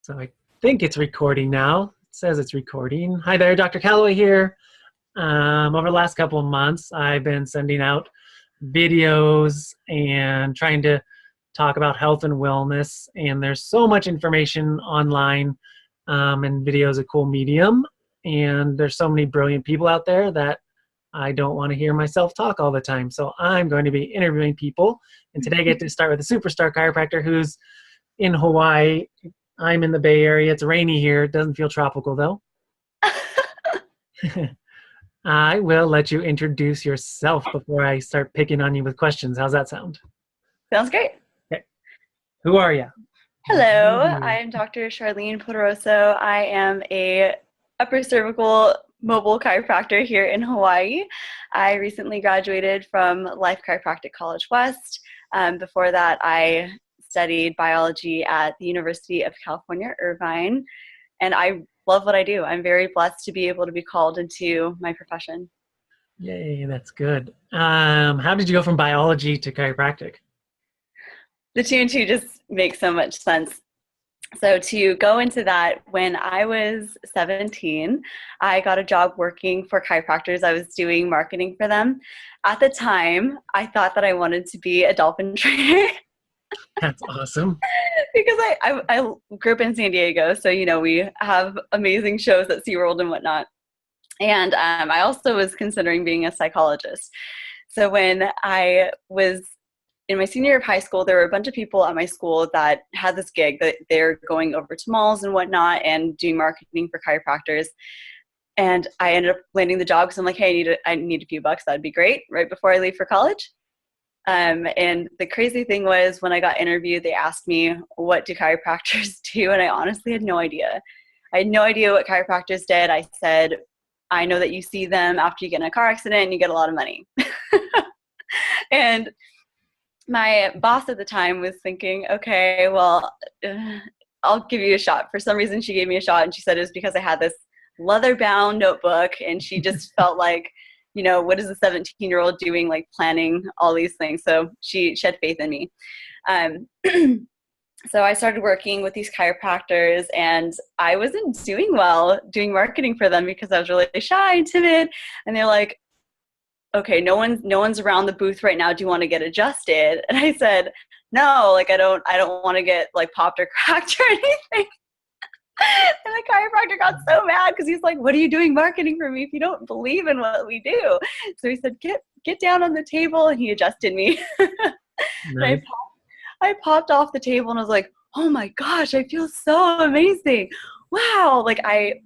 So I think it's recording now. It says it's recording. Hi there, Dr. Calloway here. Over the last couple of months, I've been sending out videos and trying to talk about health and wellness. And there's so much information online, and video is a cool medium. And there's so many brilliant people out there that I don't want to hear myself talk all the time. So I'm going to be interviewing people. And today I get to start with a superstar chiropractor who's in Hawaii. I'm in the Bay Area. It's rainy here. It doesn't feel tropical though. I will let you introduce yourself before I start picking on you with questions. How's that sound? Sounds great. Okay. Who are you? Hello, I'm Dr. Charlene Poderoso. I am a upper cervical mobile chiropractor here in Hawaii. I recently graduated from Life Chiropractic College West. Before that, I studied biology at the University of California, Irvine, and I love what I do. I'm very blessed to be able to be called into my profession. Yay, that's good. How did you go from biology to chiropractic? The two and two just make so much sense. So to go into that, when I was 17, I got a job working for chiropractors. I was doing marketing for them. At the time, I thought that I wanted to be a dolphin trainer. That's awesome. Because I grew up in San Diego, so we have amazing shows at SeaWorld and whatnot. And I also was considering being a psychologist. So when I was in my senior year of high school, there were a bunch of people at my school that had this gig that they're going over to malls and whatnot and doing marketing for chiropractors. And I ended up landing the job because I'm like, hey, I need a few bucks. That'd be great right before I leave for college. And the crazy thing was when I got interviewed, they asked me, what do chiropractors do? And I honestly had no idea. I had no idea what chiropractors did. I said, I know that you see them after you get in a car accident and you get a lot of money. And my boss at the time was thinking, okay, well, I'll give you a shot. For some reason, she gave me a shot, and she said it was because I had this leather-bound notebook, and she just felt like, what is a 17-year-old doing, like planning all these things? So she had faith in me. So I started working with these chiropractors, and I wasn't doing well doing marketing for them because I was really shy and timid. And they're like, okay, no one's around the booth right now. Do you want to get adjusted? And I said, no, like I don't want to get like popped or cracked or anything. And the chiropractor got so mad because he's like, what are you doing marketing for me if you don't believe in what we do? So he said, get down on the table, and he adjusted me. Nice. I popped off the table and I was like, oh my gosh, I feel so amazing. Wow. Like I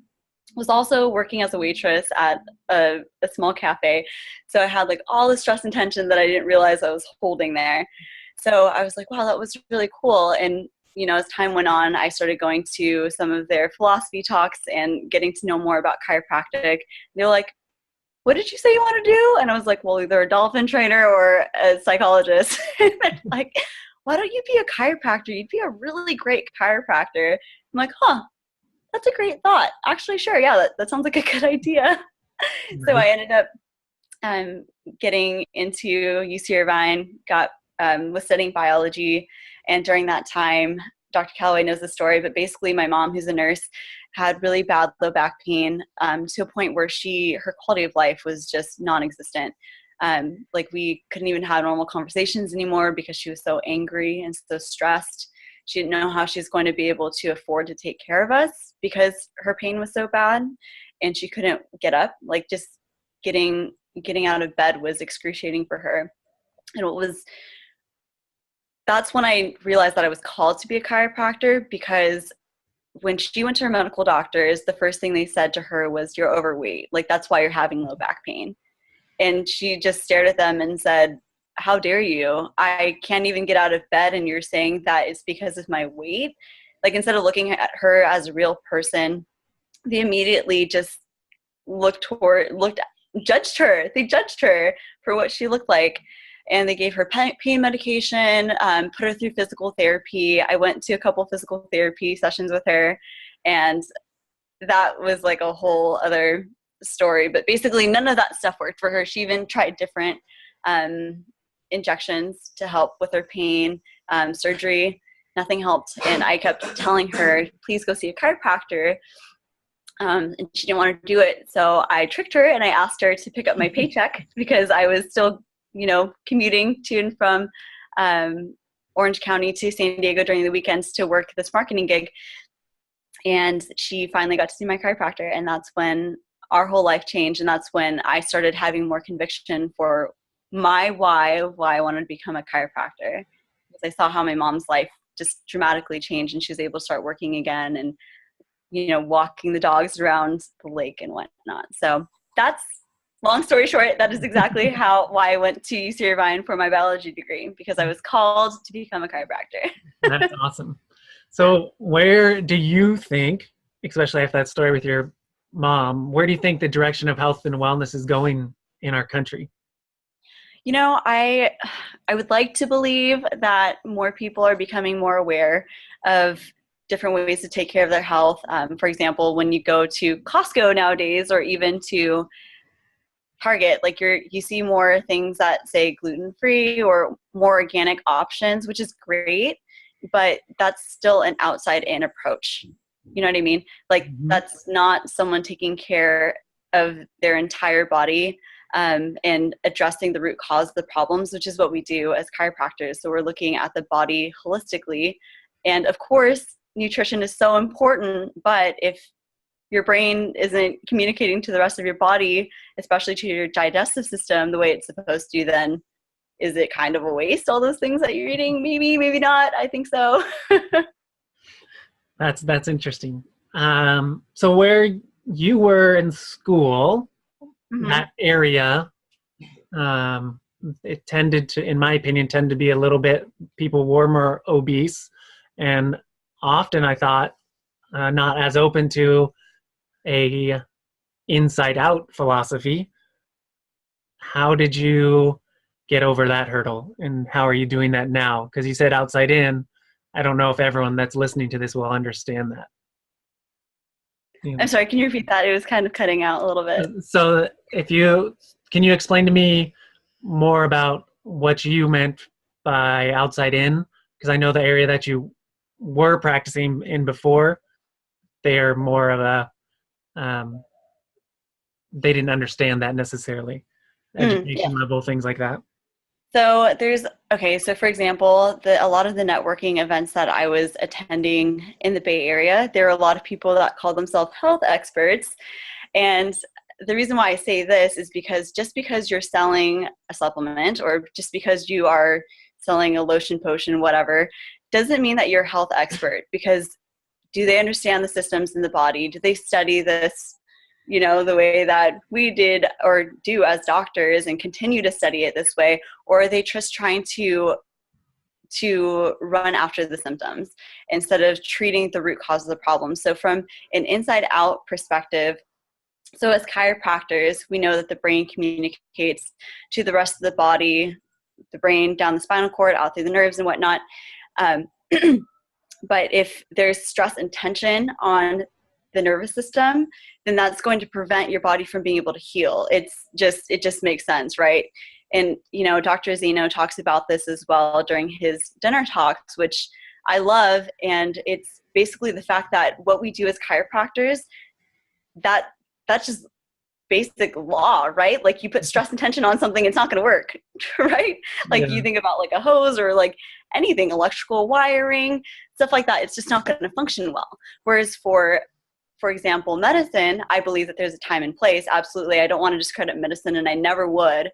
was also working as a waitress at a small cafe. So I had like all the stress and tension that I didn't realize I was holding there. So I was like, wow, that was really cool. And as time went on, I started going to some of their philosophy talks and getting to know more about chiropractic. They were like, what did you say you want to do? And I was like, well, either a dolphin trainer or a psychologist. And they're like, why don't you be a chiropractor? You'd be a really great chiropractor. I'm like, that's a great thought. Actually, sure. Yeah, that sounds like a good idea. Right. So I ended up getting into UC Irvine, was studying biology. And during that time, Dr. Calloway knows the story, but basically my mom, who's a nurse, had really bad low back pain to a point where her quality of life was just non-existent. Like we couldn't even have normal conversations anymore because she was so angry and so stressed. She didn't know how she's going to be able to afford to take care of us because her pain was so bad, and she couldn't get up. Like just getting out of bed was excruciating for her. And that's when I realized that I was called to be a chiropractor, because when she went to her medical doctors, the first thing they said to her was, you're overweight. Like that's why you're having low back pain. And she just stared at them and said, how dare you? I can't even get out of bed, and you're saying that it's because of my weight? Like instead of looking at her as a real person, they immediately just judged her. They judged her for what she looked like. And they gave her pain medication, put her through physical therapy. I went to a couple physical therapy sessions with her, and that was like a whole other story. But basically none of that stuff worked for her. She even tried different injections to help with her pain, surgery. nothing helped. And I kept telling her, please go see a chiropractor. And she didn't want to do it. So I tricked her and I asked her to pick up my paycheck because I was still, commuting to and from Orange County to San Diego during the weekends to work this marketing gig. And she finally got to see my chiropractor. And that's when our whole life changed. And that's when I started having more conviction for my why I wanted to become a chiropractor. Because I saw how my mom's life just dramatically changed and she was able to start working again and walking the dogs around the lake and whatnot. So that's, long story short, that is exactly why I went to UC Irvine for my biology degree, because I was called to become a chiropractor. That's awesome. So where do you think, especially after that story with your mom, where do you think the direction of health and wellness is going in our country? I would like to believe that more people are becoming more aware of different ways to take care of their health. For example, when you go to Costco nowadays, or even to Target, you see more things that say gluten-free or more organic options, which is great, but that's still an outside-in approach. You know what I mean? That's not someone taking care of their entire body and addressing the root cause of the problems, which is what we do as chiropractors. So we're looking at the body holistically. And of course, nutrition is so important, but if your brain isn't communicating to the rest of your body, especially to your digestive system, the way it's supposed to, then is it kind of a waste, all those things that you're eating? Maybe, maybe not. I think so. That's interesting. So where you were in school, that area, it tended to, in my opinion, tend to be a little bit, people were more obese, and often I thought not as open to a inside out philosophy. How did you get over that hurdle, and how are you doing that now? Because you said outside in. I don't know if everyone that's listening to this will understand that. I'm sorry, can you repeat that? It was kind of cutting out a little bit. So can you explain to me more about what you meant by outside in? Because I know the area that you were practicing in before, they are more of a, they didn't understand that necessarily. Education level, things like that. So so for example, a lot of the networking events that I was attending in the Bay Area, there are a lot of people that call themselves health experts. And the reason why I say this is because just because you're selling a supplement, or just because you are selling a lotion, potion, whatever, doesn't mean that you're a health expert. Because do they understand the systems in the body? Do they study this, the way that we did or do as doctors and continue to study it this way? Or are they just trying to run after the symptoms instead of treating the root cause of the problem? So from an inside out perspective, so as chiropractors, we know that the brain communicates to the rest of the body, the brain down the spinal cord, out through the nerves and whatnot. But if there's stress and tension on the nervous system, then that's going to prevent your body from being able to heal. It just makes sense, right? And, Dr. Zeno talks about this as well during his dinner talks, which I love. And it's basically the fact that what we do as chiropractors, that's just basic law, right? You put stress and tension on something, it's not going to work, right? You think about a hose or anything, electrical wiring, stuff like that. It's just not going to function well. Whereas for example, medicine, I believe that there's a time and place. Absolutely. I don't want to discredit medicine, and I never would.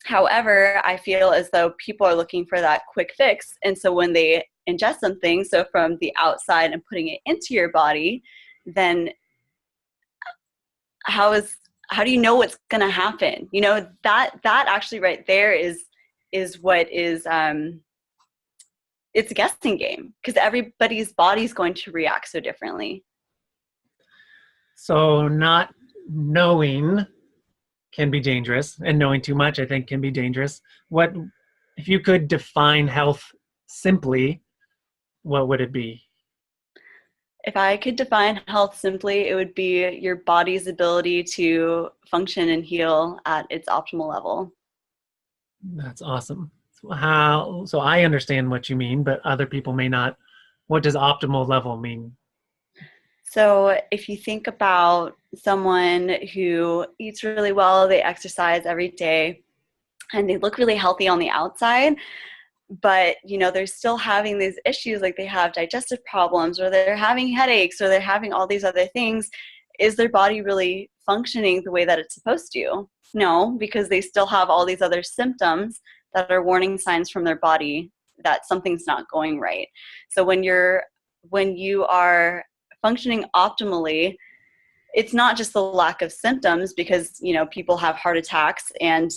However, I feel as though people are looking for that quick fix. And so when they ingest something, so from the outside and putting it into your body, then how do you know what's going to happen? That actually right there is what is, it's a guessing game, because everybody's body is going to react so differently. So not knowing can be dangerous, and knowing too much, I think, can be dangerous. What, if you could define health simply, what would it be? If I could define health simply, it would be your body's ability to function and heal at its optimal level. That's awesome. So I understand what you mean, but other people may not. What does optimal level mean? So if you think about someone who eats really well, they exercise every day, and they look really healthy on the outside, but they're still having these issues, like they have digestive problems, or they're having headaches, or they're having all these other things. Is their body really functioning the way that it's supposed to? No, because they still have all these other symptoms that are warning signs from their body that something's not going right. So when you are functioning optimally, it's not just the lack of symptoms, because people have heart attacks and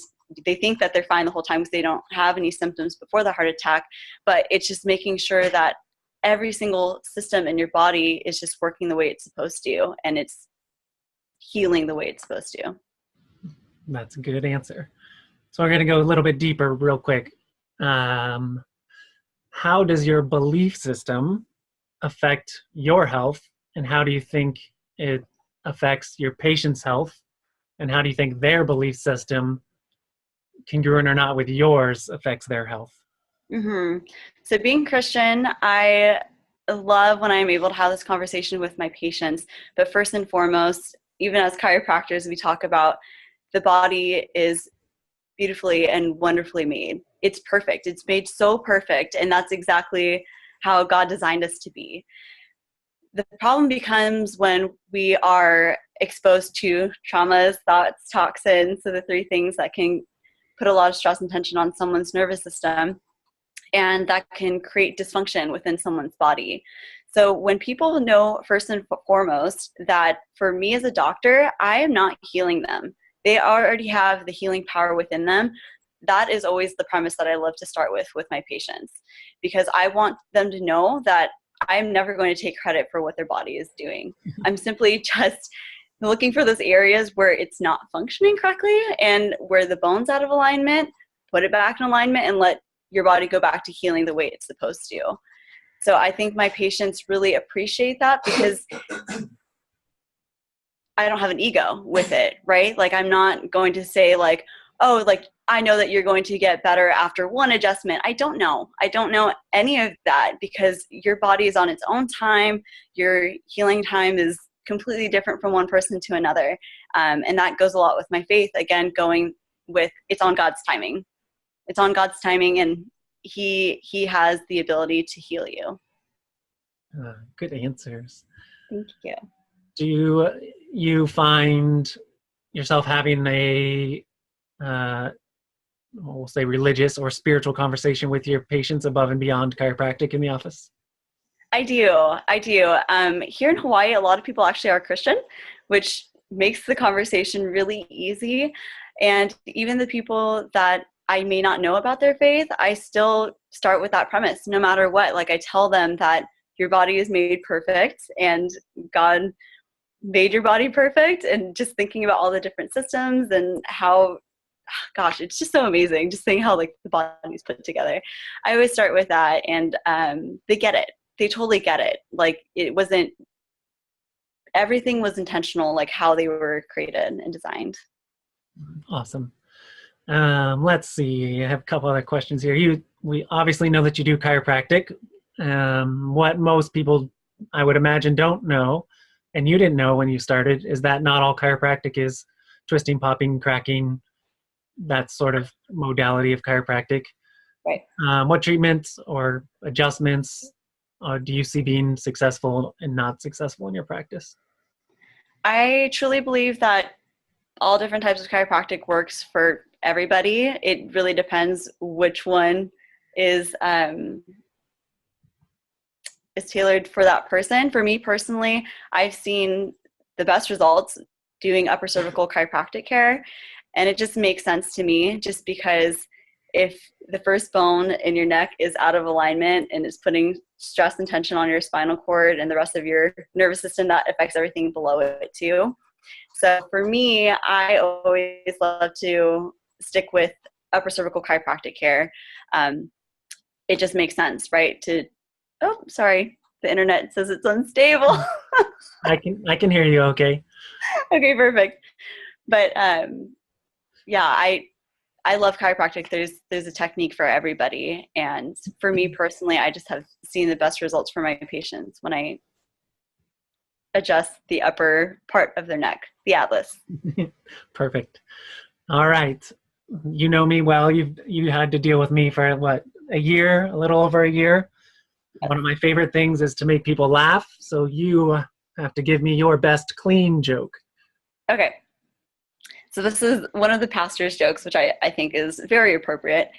they think that they're fine the whole time because they don't have any symptoms before the heart attack, but it's just making sure that every single system in your body is just working the way it's supposed to, and it's healing the way it's supposed to. That's a good answer. So we're going to go a little bit deeper real quick. How does your belief system affect your health, and how do you think it affects your patient's health, and how do you think their belief system, congruent or not with yours, affects their health? Mm-hmm. So being Christian, I love when I'm able to have this conversation with my patients. But first and foremost, even as chiropractors, we talk about the body is beautifully and wonderfully made. It's perfect. It's made so perfect. And that's exactly how God designed us to be. The problem becomes when we are exposed to traumas, thoughts, toxins, so the three things that can put a lot of stress and tension on someone's nervous system, and that can create dysfunction within someone's body. So when people know, first and foremost, that for me as a doctor, I am not healing them. They already have the healing power within them. That is always the premise that I love to start with my patients, because I want them to know that I'm never going to take credit for what their body is doing. I'm simply just looking for those areas where it's not functioning correctly and where the bone's out of alignment, put it back in alignment and let your body go back to healing the way it's supposed to. So I think my patients really appreciate that, because I don't have an ego with it, right? Like, I'm not going to say like, oh, like, I know that you're going to get better after one adjustment. I don't know any of that, because your body is on its own time. Your healing time is completely different from one person to another. And that goes a lot with my faith, again, going with it's on God's timing. It's on God's timing, and he has the ability to heal you. Good answers. Thank you. Do you find yourself having a, we'll say, religious or spiritual conversation with your patients above and beyond chiropractic in the office? I do. Here in Hawaii, a lot of people actually are Christian, which makes the conversation really easy. And even the people that I may not know about their faith, I still start with that premise, no matter what. Like, I tell them that your body is made perfect, and God made your body perfect, and just thinking about all the different systems and how, gosh, it's just so amazing just seeing how like the body's put together. I always start with that, and they get it. They totally get it. Like, everything was intentional, like how they were created and designed. Awesome. Let's see. I have a couple other questions here. We obviously know that you do chiropractic. What most people, I would imagine, don't know, and you didn't know when you started, is that not all chiropractic is twisting, popping, cracking, that sort of modality of chiropractic. Right. What treatments or adjustments do you see being successful and not successful in your practice? I truly believe that all different types of chiropractic works for everybody. It really depends which one is tailored for that person. For me personally, I've seen the best results doing upper cervical chiropractic care, and it just makes sense to me, just because if the first bone in your neck is out of alignment and is putting stress and tension on your spinal cord and the rest of your nervous system, that affects everything below it too. So for me, I always love to stick with upper cervical chiropractic care. It just makes sense, right? Oh, sorry. The internet says it's unstable. I can hear you okay. Okay, perfect. But yeah, I love chiropractic. There's a technique for everybody. And for me personally, I just have seen the best results for my patients when I adjust the upper part of their neck, the atlas. Perfect. All right. You know me well. You had to deal with me for what, a year, a little over a year. One of my favorite things is to make people laugh. So you have to give me your best clean joke. Okay. So this is one of the pastor's jokes, which I think is very appropriate.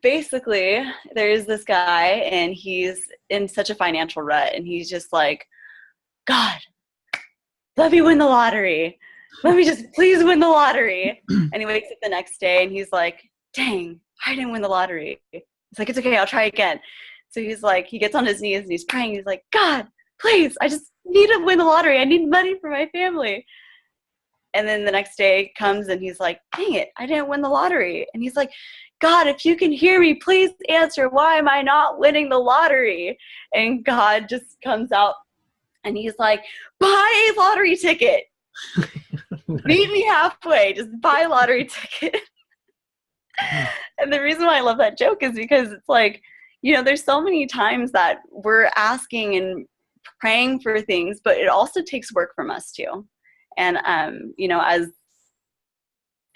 Basically, there's this guy, and he's in such a financial rut, and he's just like, God, let me win the lottery. Let me just please win the lottery. And he wakes up the next day, and he's like, dang, I didn't win the lottery. He's like, it's okay, I'll try again. So he's like, he gets on his knees, and he's praying. He's like, God, please, I just need to win the lottery. I need money for my family. And then the next day comes, and he's like, dang it, I didn't win the lottery. And he's like, God, if you can hear me, please answer. Why am I not winning the lottery? And God just comes out, and he's like, buy a lottery ticket. Meet me halfway. Just buy a lottery ticket. And the reason why I love that joke is because it's like, you know, there's so many times that we're asking and praying for things, but it also takes work from us too. And, you know, as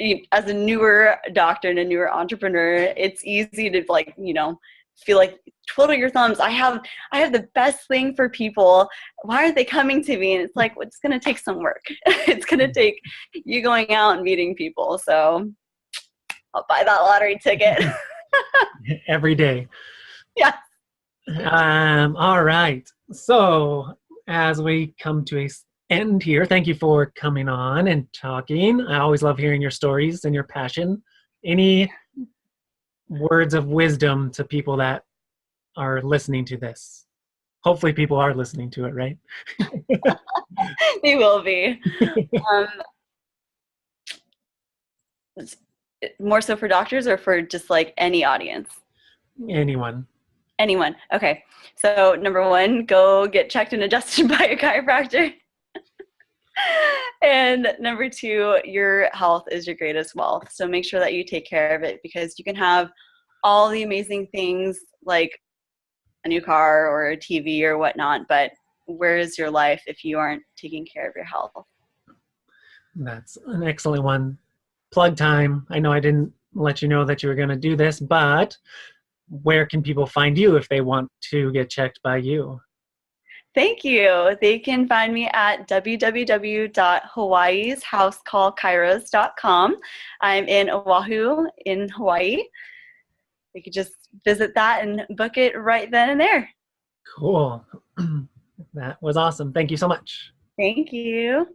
a newer doctor and a newer entrepreneur, it's easy to, like, you know, feel like twiddle your thumbs. I have the best thing for people. Why aren't they coming to me? And it's like, well, it's going to take some work. It's going to take you going out and meeting people. So I'll buy that lottery ticket. Every day. Yeah. All right. So as we come to a end here, thank you for coming on and talking. I always love hearing your stories and your passion. Any words of wisdom to people that are listening to this? Hopefully people are listening to it, right? They will be. More so for doctors or for just like any audience? Anyone. Okay. So number one, go get checked and adjusted by a chiropractor. And number two, your health is your greatest wealth. So make sure that you take care of it, because you can have all the amazing things like a new car or a TV or whatnot, but where is your life if you aren't taking care of your health? That's an excellent one. Plug time. I know I didn't let you know that you were going to do this, but where can people find you if they want to get checked by you? Thank you. They can find me at www.hawaiishousecallkairos.com. I'm in Oahu in Hawaii. You could just visit that and book it right then and there. Cool. That was awesome. Thank you so much. Thank you.